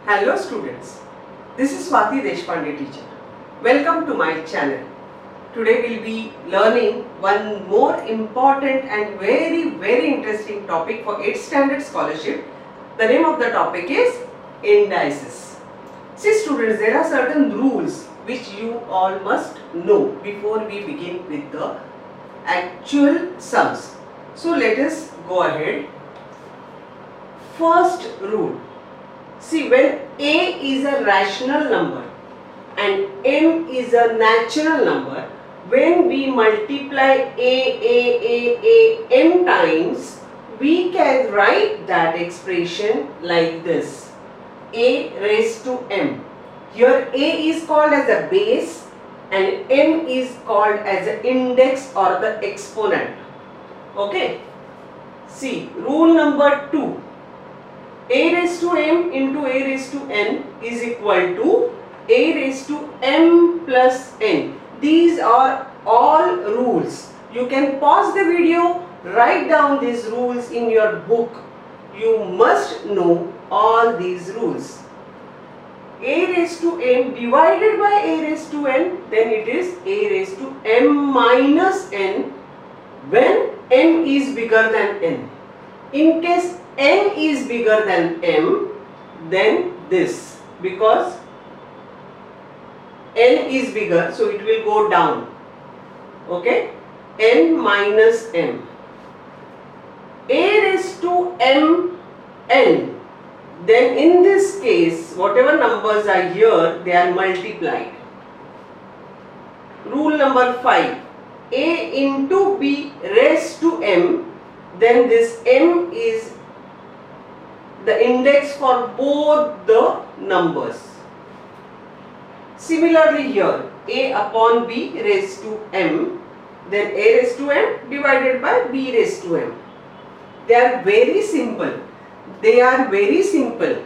Hello students, this is Swati Deshpande teacher. Welcome to my channel. Today we'll be learning one more important and very interesting topic for 8th standard scholarship. The name of the topic is indices. See students, there are certain rules which you all must know before we begin with the actual sums. So let us go ahead. First rule. See, when a is a rational number and m is a natural number, when we multiply a m times, we can write that expression like this: a raised to m. Here a is called as a base and m is called as the index or the exponent. Okay. See, rule number 2. A raised to m into a raised to n is equal to a raised to m plus n. These are all rules. You can pause the video, write down these rules in your book. You must know all these rules. A raised to m divided by a raised to n, then it is a raised to m minus n when m is bigger than n. In case n is bigger than m, then this, because n is bigger, so it will go down. Okay, n minus m. A raised to m n, then in this case whatever numbers are here, they are multiplied. Rule number 5. A into b raised to m, then this m is the index for both the numbers. Similarly here, a upon b raised to m, then a raised to m divided by b raised to m. They are very simple. They are very simple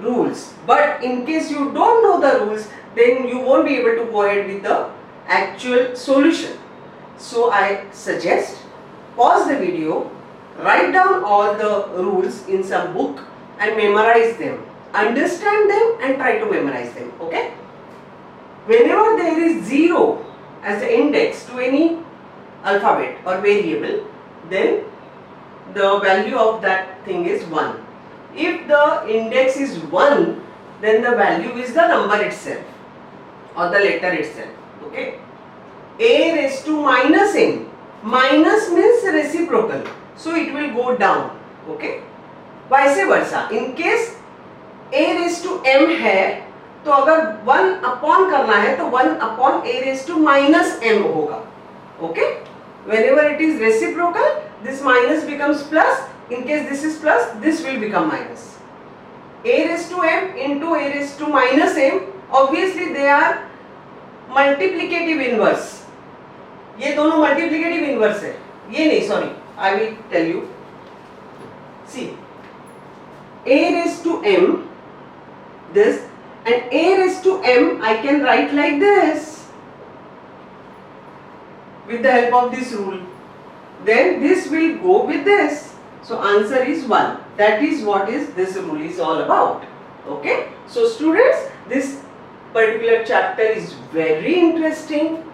rules. But in case you don't know the rules, then you won't be able to go ahead with the actual solution. So I suggest pause the video, write down all the rules in some book and memorize them. Understand them and try to memorize them. Okay? Whenever there is 0 as the index to any alphabet or variable, then the value of that thing is 1. If the index is 1, then the value is the number itself or the letter itself. Okay? A raised to minus n. Minus means reciprocal, so it will go down. Okay? Vice versa. In case a raised to m है, तो अगर 1 upon करना है तो 1 upon a raised to minus m होगा. Okay? Whenever it is reciprocal, this minus becomes plus. In case this is plus, this will become minus. A raised to m into a raised to minus m, obviously they are multiplicative inverse. ये दोनों multiplicative inverse है, ये नहीं, sorry, I will tell you. See, a raised to m, this, and a raised to m I can write like this with the help of this rule. Then this will go with this. So answer is 1. That is what is this rule is all about. Okay. So students, this particular chapter is very interesting.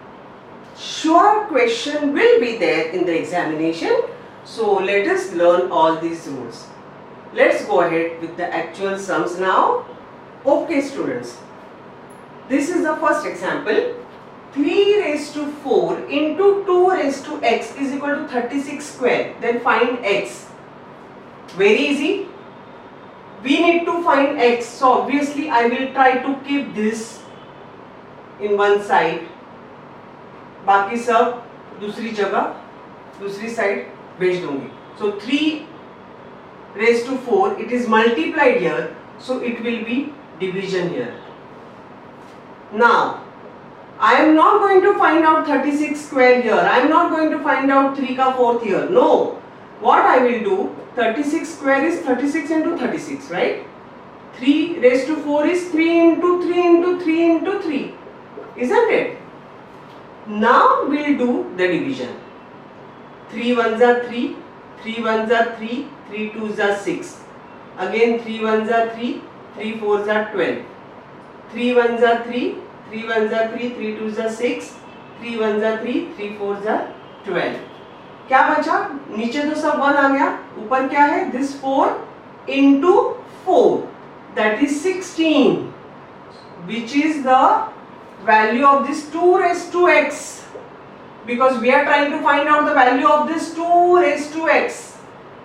Sure question will be there in the examination. So let us learn all these rules. Let's go ahead with the actual sums now. Okay students, this is the first example. 3 raised to 4 into 2 raised to x is equal to 36 square. Then find x. Very easy. We need to find x. So obviously I will try to keep this in one side. बाकी सब दूसरी जगह, दूसरी side भेज दूंगी. So 3 raised to 4, it is multiplied here, so it will be division here. Now I am not going to find out 36 square here. I am not going to find out 3 का 4th here. No. What I will do, 36 square is 36 into 36, right? 3 raised to 4 is 3 into 3 into 3 into 3. Isn't it? Now we will do the division. 3 ones are 3, 3 ones are 3, 3 twos are 6. Again 3 ones are 3, 3 4s are 12, 3 1s are 3, 3 1s are 3, 3 2s are 6, 3 1s are 3, 3 4s are 12. क्या बचा? नीचे तो सब 1 आ गया, ऊपर क्या है? This 4 into 4, that is 16, which is the value of this 2 raised to x, because we are trying to find out the value of this 2 raised to x,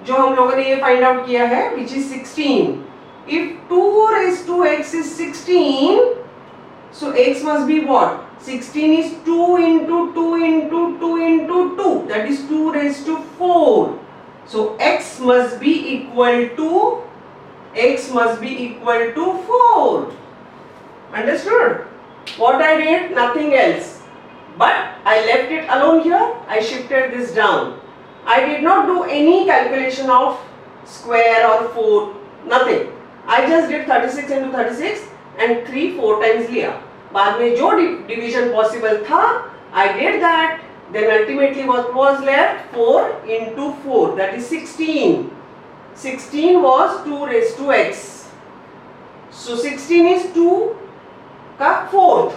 जो हम लोगों ने ये find out किया है, which is 16. If 2 raised to x is 16, so x must be what? 16 is 2 into 2 into 2 into 2, that is 2 raised to 4. So x must be equal to 4. Understood? What I did? Nothing else. But I left it alone here. I shifted this down. I did not do any calculation of square or 4. Nothing. I just did 36 into 36 and 3 4 times लिया. बाद में जो division possible था, I did that. Then ultimately what was left? 4 into 4, that is 16. 16 was 2 raised to x. So 16 is 2 का fourth,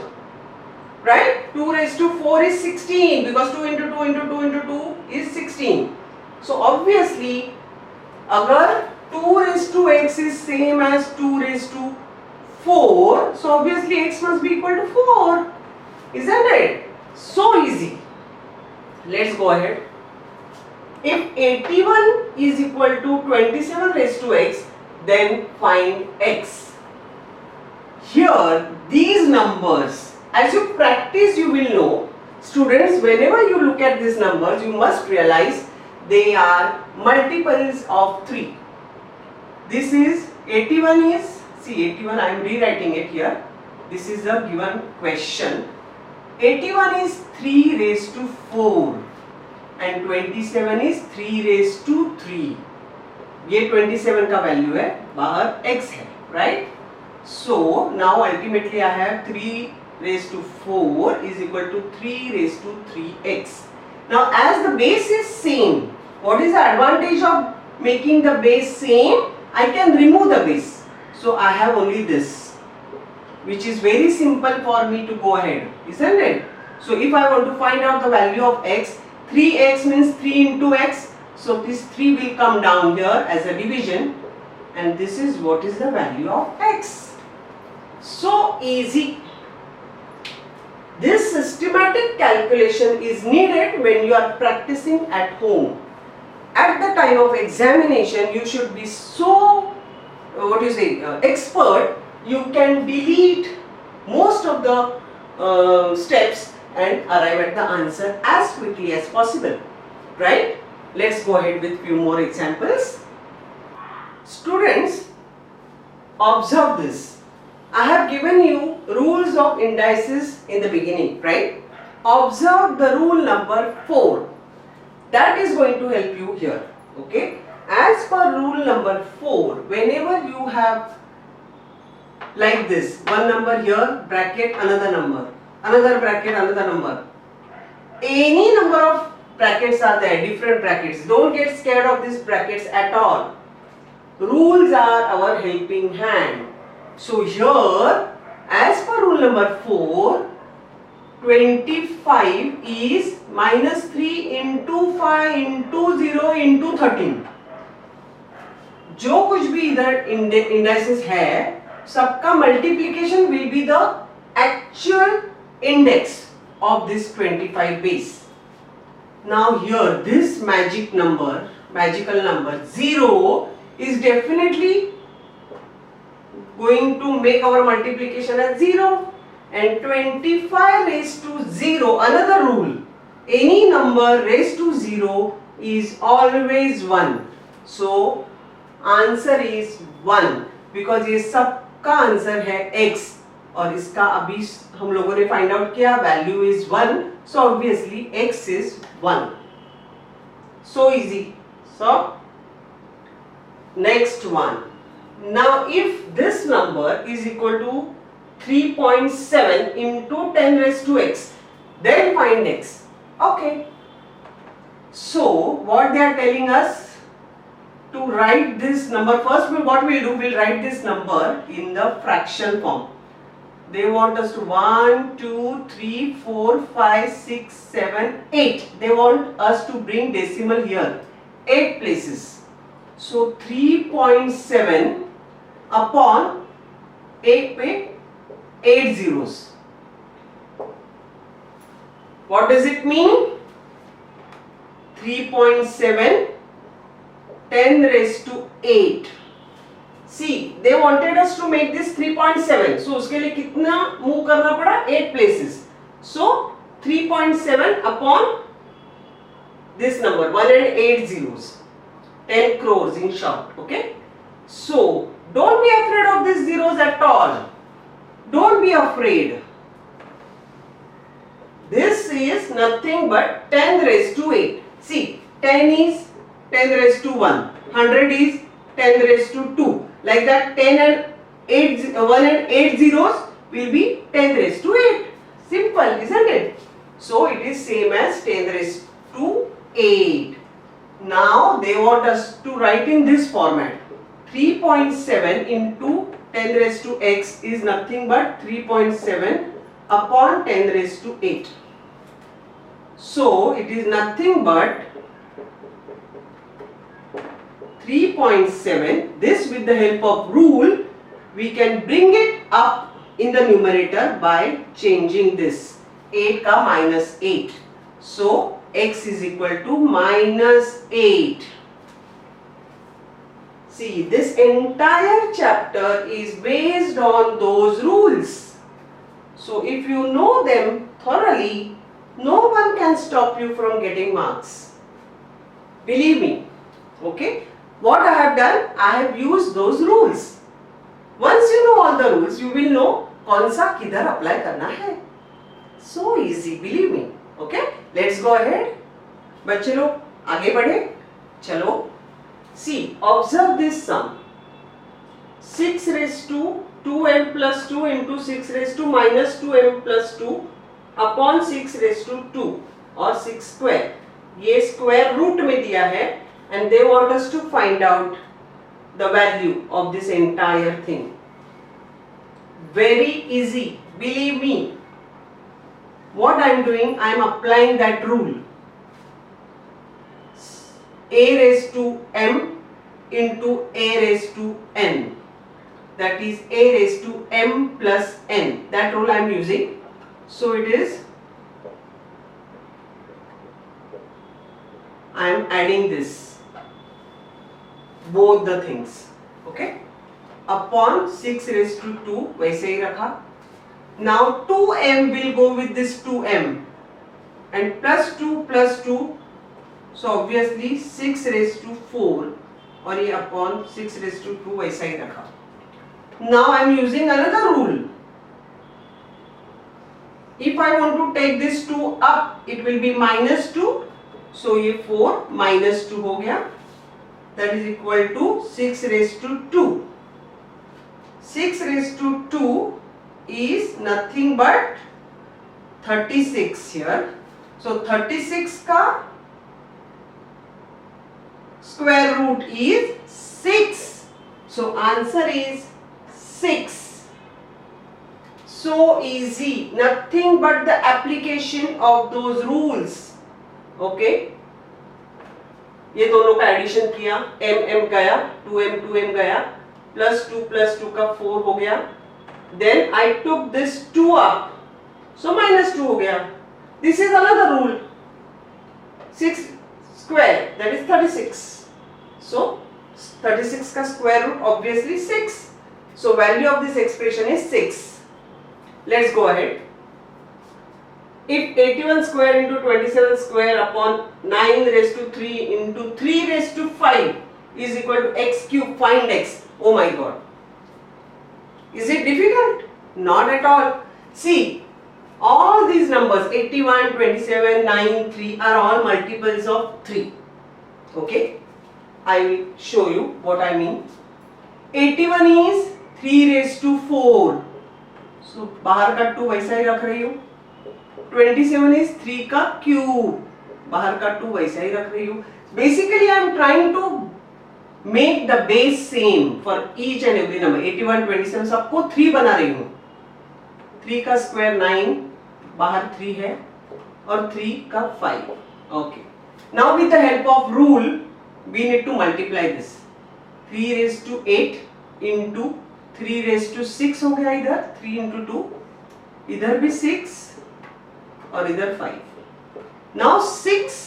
right? 2 raised to 4 is 16, because 2 into 2 into 2 into 2 is 16. So obviously, अगर 2 raised to x is same as 2 raised to 4, so obviously x must be equal to 4, isn't it? So easy. Let's go ahead. If 81 is equal to 27 raised to x, then find x. Here, these numbers, as you practice, you will know, students, whenever you look at these numbers, you must realize they are multiples of 3. This is 81 is, see 81, I am rewriting it here. This is a given question. 81 is 3 raised to 4 and 27 is 3 raised to 3. ये 27 का value है, बाहर x है, right? So now ultimately I have 3 raised to 4 is equal to 3 raised to 3x. Now as the base is same, what is the advantage of making the base same? I can remove the base. So I have only this, which is very simple for me to go ahead, isn't it? So if I want to find out the value of x, 3x means 3 into x. So this 3 will come down here as a division, and this is what is the value of x. So easy. This systematic calculation is needed when you are practicing at home. At the time of examination, you should be so, expert, you can delete most of the steps and arrive at the answer as quickly as possible, right? Let's go ahead with few more examples. Students, observe this. I have given you rules of indices in the beginning, right? Observe the rule number 4. That is going to help you here, okay? As per rule number 4, whenever you have like this, one number here, bracket, another number, another bracket, another number. Any number of brackets are there, different brackets. Don't get scared of these brackets at all. Rules are our helping hand. So here, as per rule number 4, 25 is minus 3 into 5 into 0 into 13. जो कुछ भी इधर indices है, सबका multiplication will be the actual index of this 25 base. Now here, this magical number 0 is definitely going to make our multiplication as 0, and 25 raised to 0, another rule, any number raised to 0 is always 1. So answer is 1, because ये सबका answer है x और इसका अभी हम लोगों ने find out किया value is 1, so obviously x is 1. So easy. So next one. Now if this number is equal to 3.7 into 10 raised to x, then find x. Okay. So what they are telling us, to write this number, first what we'll do, we'll write this number in the fraction form. They want us to 1, 2, 3, 4, 5, 6, 7, 8. They want us to bring decimal here, 8 places. So 3.7 upon 8 पे 8 zeros. What does it mean? 3.7 10 raised to 8. See, they wanted us to make this 3.7. So उसके लिए कितना move करना पड़ा? 8 places. So 3.7 upon this number 1 and 8 zeros. 10 crores in short. Okay. So don't be afraid of these zeros at all. Don't be afraid. This is nothing but 10 raised to 8. See, 10 is 10 raised to 1. 100 is 10 raised to 2. Like that, 10 and 8, 1 and 8 zeros will be 10 raised to 8. Simple, isn't it? So it is same as 10 raised to 8. Now they want us to write in this format. 3.7 into 10 raised to x is nothing but 3.7 upon 10 raised to 8. So it is nothing but 3.7. This, with the help of rule, we can bring it up in the numerator by changing this 8 ka minus 8. So x is equal to minus 8. See, this entire chapter is based on those rules. So if you know them thoroughly, no one can stop you from getting marks. Believe me. Okay. What I have done, I have used those rules. Once you know all the rules, you will know कौन सा किधर apply करना है. So easy, believe me. Okay, let's go ahead. बच्चे लोग आगे बढ़े. चलो. See, observe this sum. 6 raised to 2m plus 2 into 6 raised to minus 2m plus 2 upon 6 raised to 2 और 6 square. ये square root में दिया है. And they want us to find out the value of this entire thing. Very easy, believe me. What I am doing, I am applying that rule. A raised to m into a raised to n. That is a raised to m plus n. That rule I am using. So it is, I am adding this. Both the things, okay, upon 6 raised to 2 वैसे ही रखा. Now 2m will go with this 2m and plus 2, so obviously 6 raised to 4 और ये upon 6 raised to 2 वैसा ही रखा. Now I am using another rule. If I want to take this 2 up, it will be minus 2, so ये 4 minus 2 हो गया. That is equal to 6 raised to 2. 6 raised to 2 is nothing but 36 here. So 36 ka square root is 6. So answer is 6. So easy. Nothing but the application of those rules. Okay. ये दोनों का addition किया, m गया, 2m गया, plus 2 का 4 हो गया. Then I took this 2 up, so minus 2 हो गया. This is another rule. 6 square, that is 36. So 36 का square root obviously 6. So value of this expression is 6. Let's go ahead. If 81 square into 27 square upon 9 raised to 3 into 3 raised to 5 is equal to x cube, find x. Oh my God. Is it difficult? Not at all. See, all these numbers 81, 27, 9, 3 are all multiples of 3. Okay. I will show you what I mean. 81 is 3 raised to 4. So बाहर का 2 वैसा ही रख रही हूँ. 27 is 3 का cube, बाहर का 2 वैसा ही रख रही हूँ. Basically I am trying to make the base same for each and every number. 81, 27 सबको 3 बना रही हूं. 3 का स्क्वायर 9, बाहर 3 है, और 3 का 5. Okay. Now with the help of rule we need to multiply this. 3 raise to 8 into 3 raise to 6 हो गया. इधर 3 इंटू 2, इधर भी 6 और इधर 5. Now 6,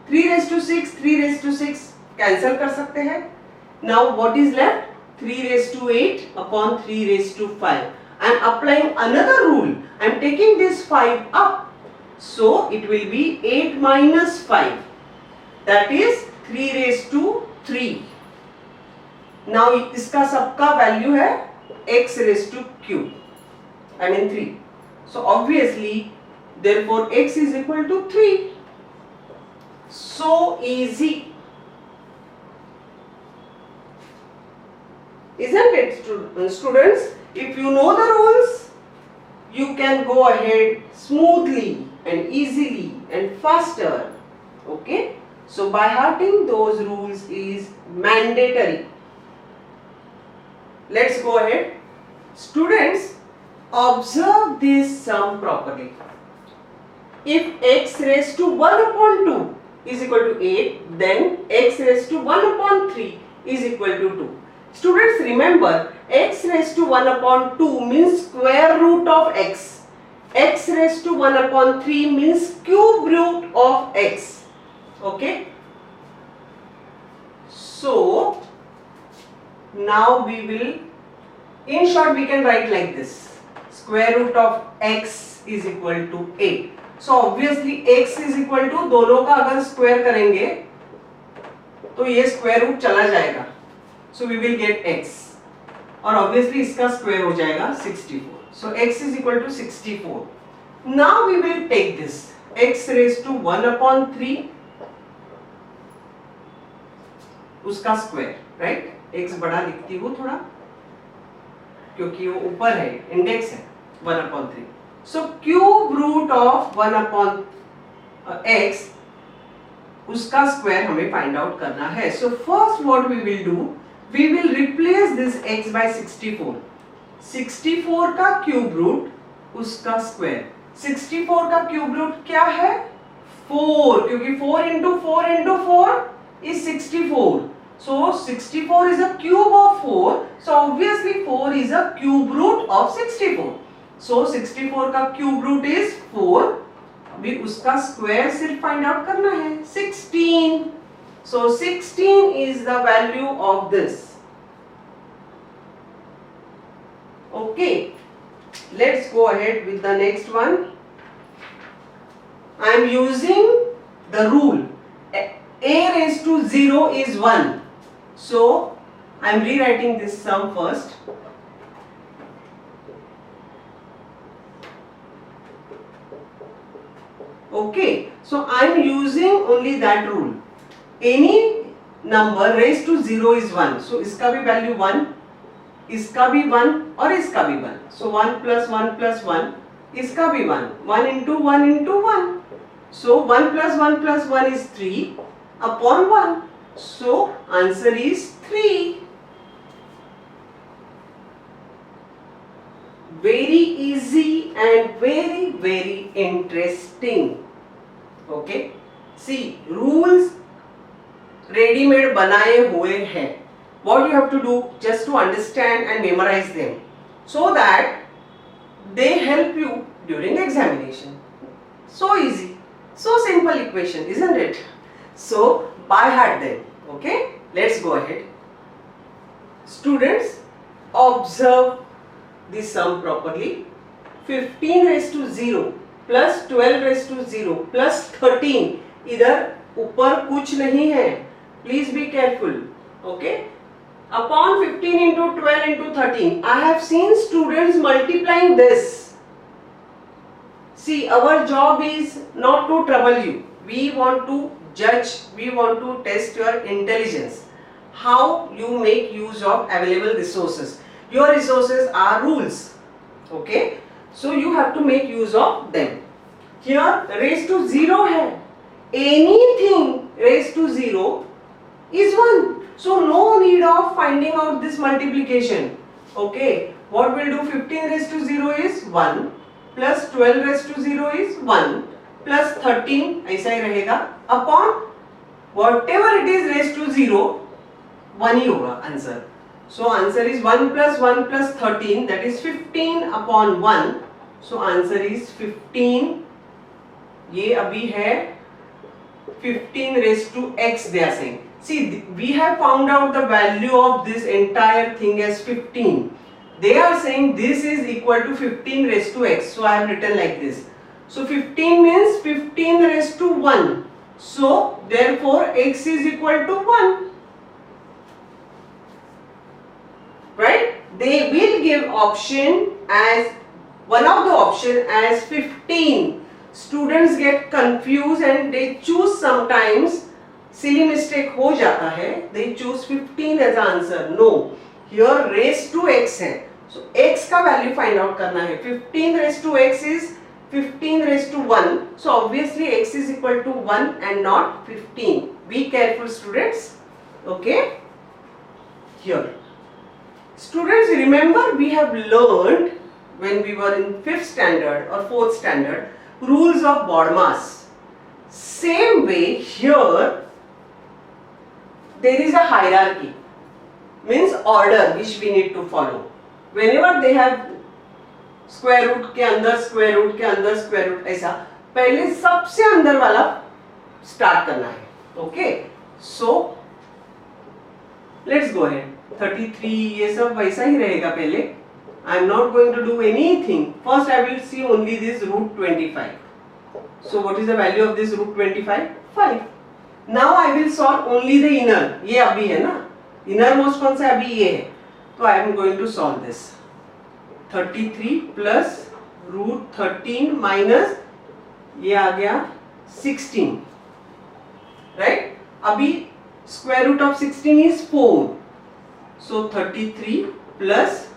3 raise to 6, 3 raise to 6 cancel कर सकते हैं. Now what is left? 3 raised to 8 upon 3 raised to 5. I am applying another rule. I am taking this 5 up. So it will be 8 minus 5. That is 3 raised to 3. Now इसका सबका value है x raised to q. I mean 3. So obviously therefore x is equal to 3. So easy. Isn't it, students? If you know the rules, you can go ahead smoothly and easily and faster. Okay? So by hearting those rules is mandatory. Let's go ahead. Students, observe this sum properly. If x raised to 1 upon 2 is equal to 8, then x raised to 1 upon 3 is equal to 2. Students, remember, x raised to 1 upon 2 means square root of x. X raised to 1 upon 3 means cube root of x. Okay? So, now we will, in short we can write like this. Square root of x is equal to 8. So, obviously x is equal to, दोनों का अगर square करेंगे तो ये square root चला जाएगा. So we will get x, और obviously इसका square हो जाएगा 64. So x is equal to 64. Now we will take this x raised to 1 upon 3 उसका square, right? x बड़ा लिखती हूँ थोड़ा क्योंकि वो ऊपर है, इंडेक्स है 1 upon 3. So cube root of 1 upon x उसका square हमें find out करना है. So first what we will do, we will replace this x by 64. 64 का cube root उसका square. 64 का cube root क्या है? 4, क्योंकि 4 into 4 into 4 is 64. So 64 is a cube of 4. So obviously 4 is a cube root of 64. So 64 का cube root is 4. अभी उसका square सिर्फ find out करना है 16. So 16 is the value of this. Okay, let's go ahead with the next one. I am using the rule a raised to 0 is 1. So I am rewriting this sum first. Okay, so I am using only that rule. Any number raised to 0 is 1. So इसका भी value 1, इसका भी 1 और इसका भी 1. So 1 plus 1 plus 1, इसका भी 1. 1 into 1 into 1. So 1 plus 1 plus 1 is 3 upon 1. So answer is 3. Very easy and very very interesting. Okay? See, rules ready-made बनाए हुए हैं. What you have to do, just to understand and memorize them, so that they help you during examination. So easy, so simple equation, isn't it? So by heart them. Okay, let's go ahead. Students, observe this sum properly. 15 raised to 0 plus 12 raised to 0 plus 13. इधर ऊपर कुछ नहीं है. Please be careful. Okay. Upon 15 into 12 into 13, I have seen students multiplying this. See, our job is not to trouble you. We want to judge, we want to test your intelligence. How you make use of available resources. Your resources are rules. Okay? So you have to make use of them. Here raised to 0 है. Anything raised to 0 is 1. So no need of finding out this multiplication. Okay, what we'll do, 15 raised to 0 is 1 plus 12 raised to 0 is 1 plus 13 ऐसा ही रहेगा upon whatever it is raised to 0 1 ही होगा answer. So answer is 1 plus 1 plus 13, that is 15 upon 1. So answer is 15. ये अभी है 15 raised to x they are saying. See, we have found out the value of this entire thing as 15. They are saying this is equal to 15 raised to x. So I have written like this. So 15 means 15 raised to 1. So therefore x is equal to 1. Right? They will give option as one of the option as 15. Students get confused and they choose sometimes, silly mistake हो जाता है, they choose 15 as answer. No, here raised to x है, so x का value find out करना है. 15 raised to x is 15 raised to 1, so obviously x is equal to 1 and not 15. Be careful students. Okay, here students, remember we have learned when we were in 5th standard or 4th standard rules of BODMAS. Same way here there is a hierarchy, means order which we need to follow. Whenever they have square root के अंदर square root के अंदर square root, ऐसा पहले सबसे अंदर वाला start करना है. Okay, so let's go ahead. 33 ये सब वैसा ही रहेगा पहले. I am not going to do anything. First I will see only this root 25. So what is the value of this root 25? 5. Now I will solve only the inner. ये अभी है ना, innermost कौन सा अभी ये है, तो I am going to solve this. 33 plus root 13 minus ये आ गया 16. Right? अभी square root of 16 is 4. So 33 plus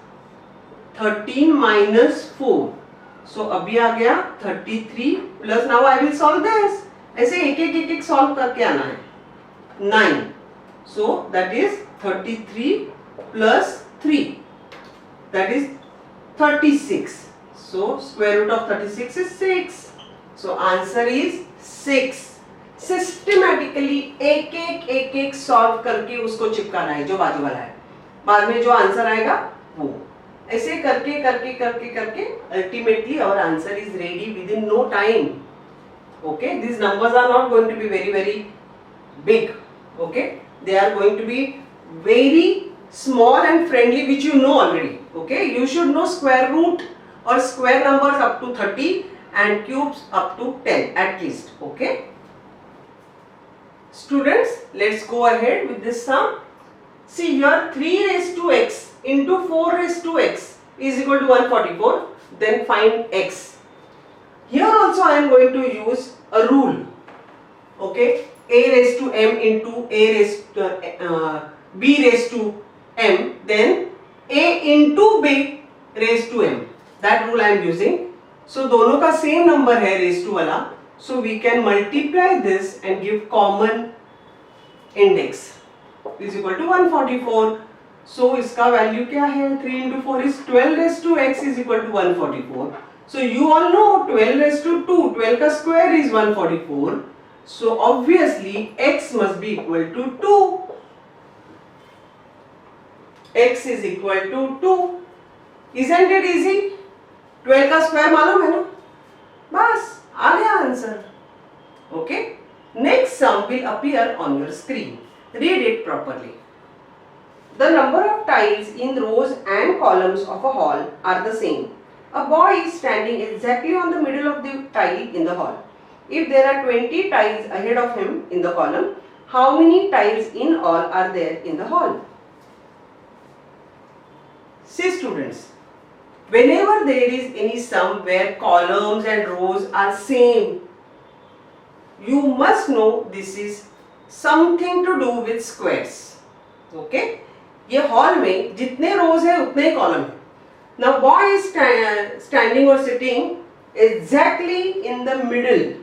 13 minus 4. So अभी आ गया 33 plus, now I will solve this. ऐसे एक एक solve करके आना है. 9. So that is 33 plus 3. That is 36. So square root of 36 is 6. So answer is 6. Systematically एक एक solve करके उसको चिपकाना है जो बाजू वाला है. बाद में जो आंसर आएगा वो ऐसे करके करके करके करके ultimately our answer is ready within no time. Okay, these numbers are not going to be very big. Okay, they are going to be very small and friendly, which you know already. Okay, you should know square root or square numbers up to 30 and cubes up to 10 at least. Okay, students, let's go ahead with this sum. See here, 3 raised to x into 4 raised to x is equal to 144. Then find x. Here also I am going to use a rule. Okay, a raised to m into a raised to b raised to m, then a into b raised to m. That rule I am using. So दोनों का same number है raised to वाला. So we can multiply this and give common index. Is equal to 144. So इसका value क्या है? 3 into 4 is 12 raised to x is equal to 144. So you all know 12 raised to 2. 12 का square is 144. So obviously x must be equal to 2. X is equal to 2. Isn't it easy? 12 का square मालूम है ना? बस आ गया answer. Okay. Next sum will appear on your screen. Read it properly. The number of tiles in rows and columns of a hall are the same. A boy is standing exactly on the middle of the tile in the hall. If there are 20 tiles ahead of him in the column, how many tiles in all are there in the hall? See students, whenever there is any sum where columns and rows are same, you must know this is something to do with squares. Okay? ये hall में जितने रोज है उतने ही column है. Now boy is standing or sitting exactly in the middle.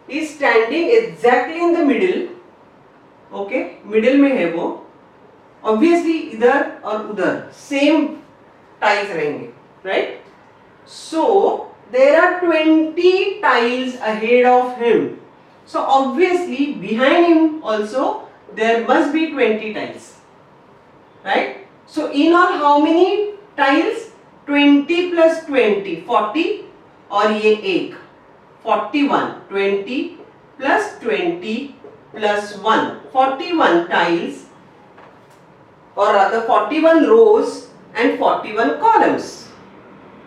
He is standing exactly in the middle. Okay, middle में है वो. Obviously इधर और उधर सेम टाइल्स रहेंगे, right? So there are 20 tiles ahead of him, so obviously behind him also there must be 20 tiles, right? So in all how many tiles? 20 plus 20 40 और ये एक 41, 20 plus 20 plus 1 41 tiles, or rather 41 rows and 41 columns.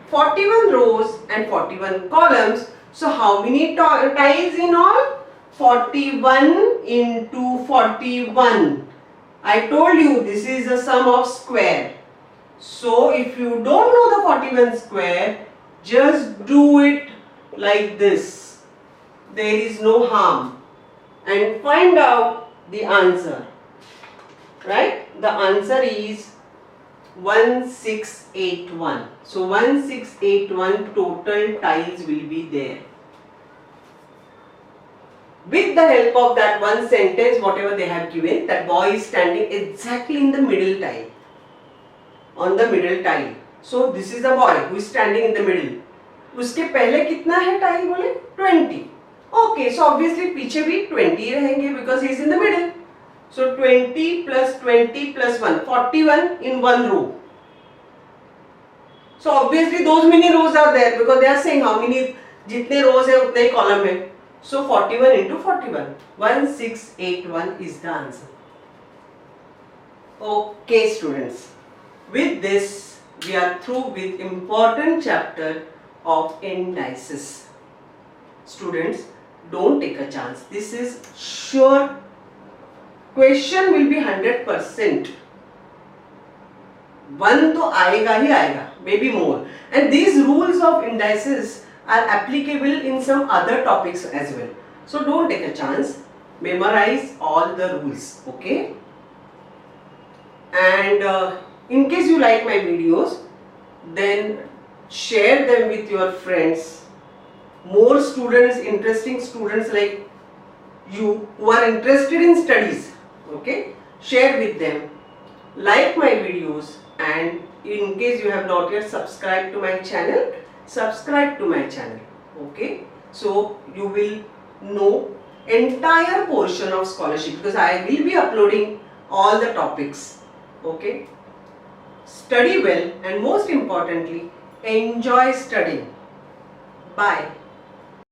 41 rows and 41 columns. So how many tiles in all? 41 into 41. I told you this is a sum of square. So if you don't know the 41 square, just do it like this. There is no harm. And find out the answer. Right? The answer is 1681. So 1681 total tiles will be there. With the help of that one sentence, whatever they have given, that boy is standing exactly in the middle tile. On the middle tile. So this is the boy who is standing in the middle. उसके पहले कितना है tile बोले? 20. Okay, so obviously पीछे भी 20 रहेंगे because he is in the middle. So 20 plus 20 plus 1, 41 in one row. So obviously those many rows are there because they are saying how many, जितने rows है उतने ही column है. So 41 into 41, 1681 is the answer. Okay students, with this we are through with important chapter of indices. Students, don't take a chance. This is sure. Question will be 100%. One तो आएगा ही आएगा, maybe more. And these rules of indices are applicable in some other topics as well. So don't take a chance. Memorize all the rules, okay? And in case you like my videos, then share them with your friends. More students, interesting students like you who are interested in studies. Okay, share with them, like my videos, and in case you have not yet subscribed to my channel, subscribe to my channel. Okay, so you will know entire portion of scholarship because I will be uploading all the topics. Okay, study well and most importantly enjoy studying. Bye.